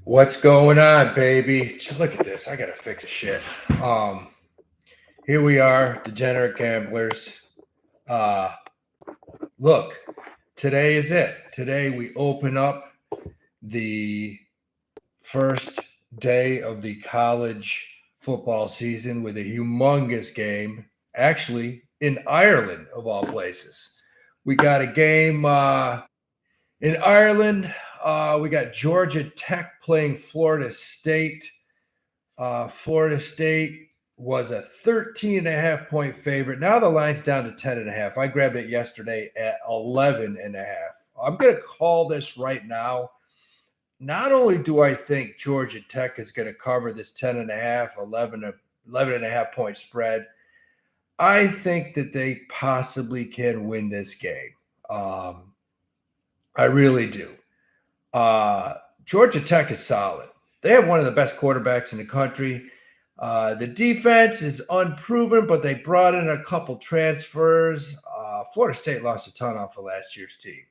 What's going on, baby? Just look at this. I gotta fix the shit. Um, Here we are, degenerate gamblers. Uh, Look, today is it. Today we open up the first day of the college football season with a humongous game, actually in Ireland of all places. We got a game in Ireland. We got Georgia Tech playing Florida State. Florida State was a 13 and a half point favorite. Now the line's down to 10 and a half. I grabbed it yesterday at 11 and a half. I'm going to call this right now. Not only do I think Georgia Tech is going to cover this 10 and a half, 11 and a half point spread, I think that they possibly can win this game. Um, I really do. Georgia Tech is solid. They have one of the best quarterbacks in the country. The defense is unproven, but they brought in a couple transfers. Florida State lost a ton off of last year's team.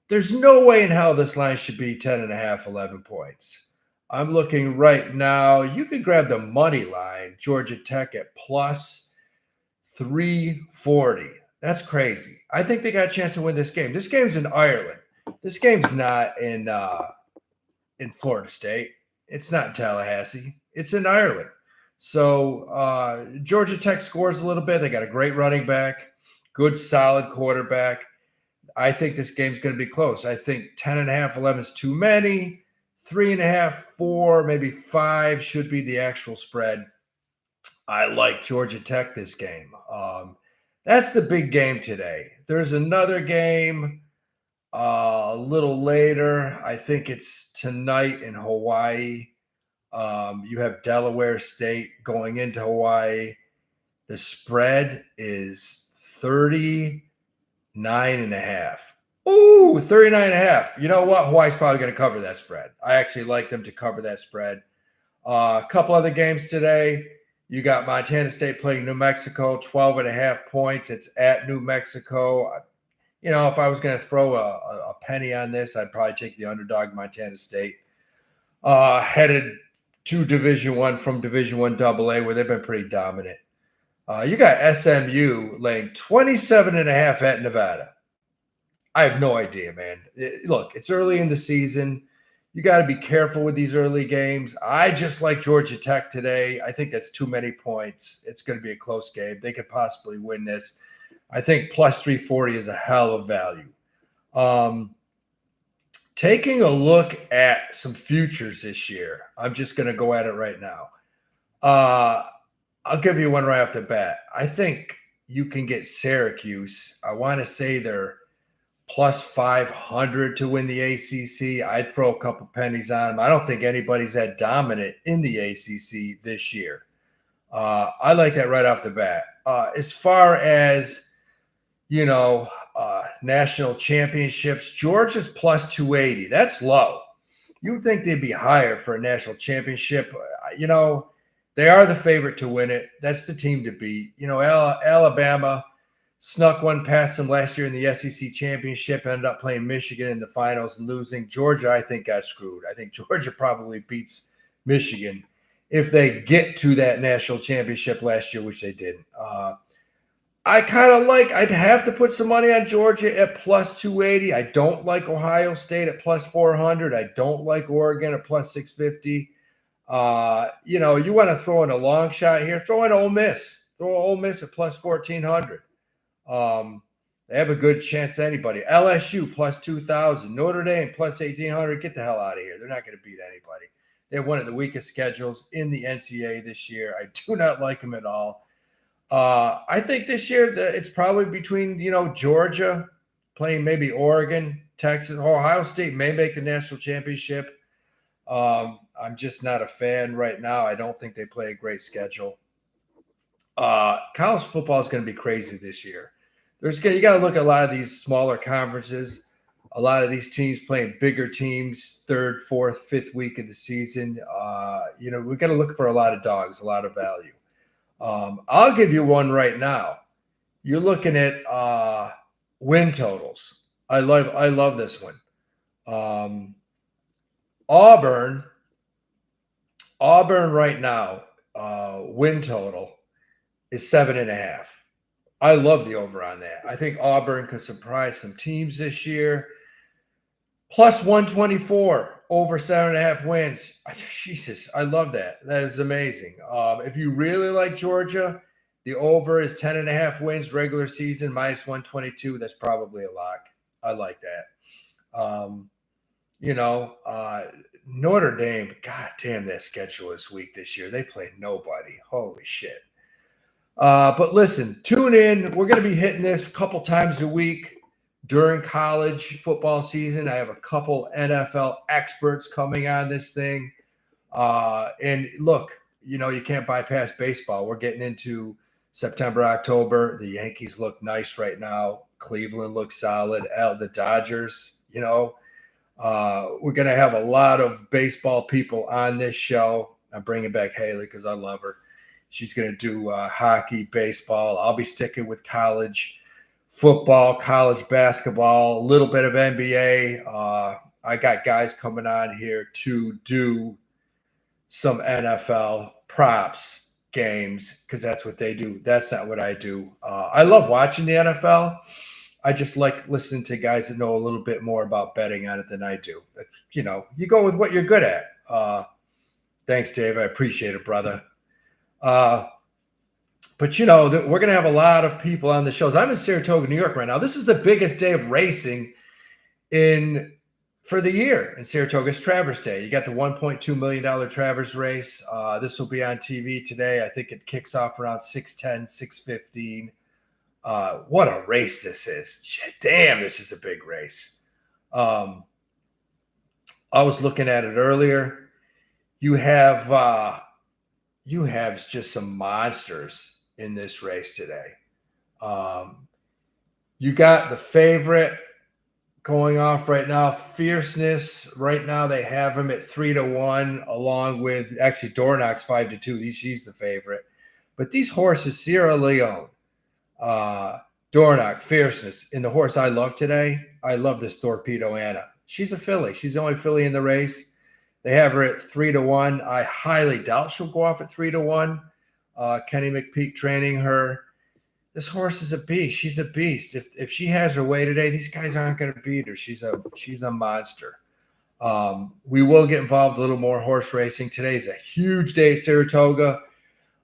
There's no way in hell this line should be 10 and a half, 11 points. I'm looking right now. You could grab the money line, Georgia Tech at plus 340. That's crazy. I think they got a chance to win this game. This game's in Ireland. This game's not in Florida State. It's not in Tallahassee. It's in Ireland. So Georgia Tech scores a little bit. They got a great running back, good solid quarterback. I think this game's going to be close. I think 10 and a half, 11 is too many. 3.5, 4, maybe 5 should be the actual spread. I like Georgia Tech this game. That's the big game today. There's another game a little later. I think it's tonight in Hawaii. You have Delaware State going into Hawaii. The spread is 39 and a half. Ooh, 39 and a half. You know what? Hawaii's probably going to cover that spread. I actually like them to cover that spread. A couple other games today. You got Montana State playing New Mexico, 12 and a half points. It's at New Mexico. You know, if I was going to throw a penny on this, I'd probably take the underdog Montana State. Headed to Division One from Division One AA, where they've been pretty dominant. You got SMU laying 27 and a half at Nevada. I have no idea, man. Look, it's early in the season. You got to be careful with these early games. I just like Georgia Tech today. I think that's too many points. It's going to be a close game. They could possibly win this. I think plus 340 is a hell of value. Taking a look at some futures this year, I'm just going to go at it right now. I'll give you one right off the bat. I think you can get Syracuse. I want to say they're plus 500 to win the ACC. I'd throw a couple pennies on them. I don't think anybody's that dominant in the ACC this year. I like that right off the bat. As far as, national championships, Georgia's plus 280. That's low. You would think they'd be higher for a national championship. They are the favorite to win it. That's the team to beat. Alabama snuck one past them last year in the SEC championship, ended up playing Michigan in the finals and losing. Georgia, I think, got screwed. I think Georgia probably beats Michigan if they get to that national championship last year, which they didn't. I'd have to put some money on Georgia at plus 280. I don't like Ohio State at plus 400. I don't like Oregon at plus 650. You want to throw in a long shot here, throw in Ole Miss. Throw Ole Miss at plus 1,400. They have a good chance to anybody. LSU plus 2,000. Notre Dame plus 1,800. Get the hell out of here. They're not going to beat anybody. They have one of the weakest schedules in the NCAA this year. I do not like them at all. I think this year it's probably between, Georgia playing maybe Oregon, Texas, Ohio State may make the national championship. I'm just not a fan right now. I don't think they play a great schedule. College football is going to be crazy this year. You got to look at a lot of these smaller conferences. A lot of these teams playing bigger teams, third, fourth, fifth week of the season. We got to look for a lot of dogs, a lot of value. I'll give you one right now. You're looking at win totals. I love this one. Auburn right now, win total is 7.5. I love the over on that. I think Auburn could surprise some teams this year. Plus 124 over 7.5 wins. Jesus, I love that. That is amazing. If you really like Georgia, the over is 10.5 wins regular season, minus 122. That's probably a lock. I like that. Notre Dame, god damn, that schedule is weak this year. They play nobody. Holy shit. But listen, tune in. We're going to be hitting this a couple times a week during college football season. I have a couple NFL experts coming on this thing. And look, you can't bypass baseball. We're getting into September, October. The Yankees look nice right now. Cleveland looks solid. The Dodgers, we're going to have a lot of baseball people on this show. I'm bringing back Haley because I love her. She's going to do hockey, baseball. I'll be sticking with college football, college basketball, a little bit of NBA. I got guys coming on here to do some NFL props games because that's what they do. That's not what I do. I love watching the NFL. I just like listening to guys that know a little bit more about betting on it than I do. You go with what you're good at. Thanks, Dave. I appreciate it, brother. But we're going to have a lot of people on the shows. I'm in Saratoga, New York right now. This is the biggest day of racing for the year in Saratoga's Travers Day. You got the $1.2 million Travers race. This will be on TV today. I think it kicks off around 6:10, 6:15. What a race this is. Damn, this is a big race. I was looking at it earlier. You have just some monsters in this race today. You got the favorite going off right now, Fierceness. Right now they have him at 3-1, along with actually Dornock's 5-2. She's the favorite. But these horses, Sierra Leone, Dornock, Fierceness, and the horse I love today, I love this Torpedo Anna. She's a filly. She's the only filly in the race. They have her at 3-1. I highly doubt she'll go off at 3-1. Kenny McPeak training her. This horse is a beast. She's a beast. If she has her way today, these guys aren't going to beat her. She's a monster. We will get involved a little more horse racing. Today's a huge day at Saratoga.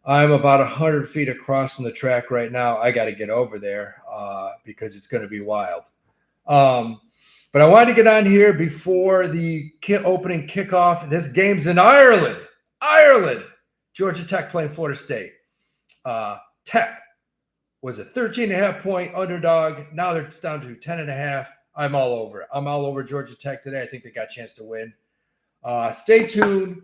I'm about 100 feet across from the track right now. I got to get over there because it's going to be wild. But I wanted to get on here before the opening kickoff. This game's in Ireland. Georgia Tech playing Florida State. Tech was a 13.5 point underdog. Now they're down to 10.5. I'm all over it. I'm all over Georgia Tech today. I think they got a chance to win. Stay tuned.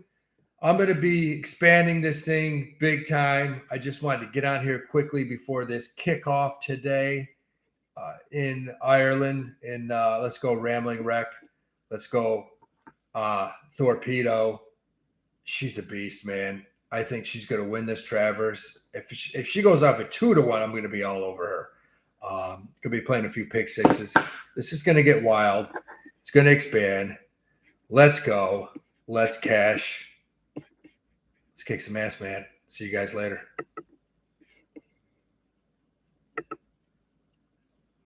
I'm going to be expanding this thing big time. I just wanted to get on here quickly before this kickoff today in Ireland. And let's go Rambling Wreck. Let's go Torpedo. She's a beast, man. I think she's going to win this Travers. If she goes off at 2-1, I'm going to be all over her. Could be playing a few pick sixes. This is going to get wild. It's going to expand. Let's go. Let's cash. Let's kick some ass, man. See you guys later.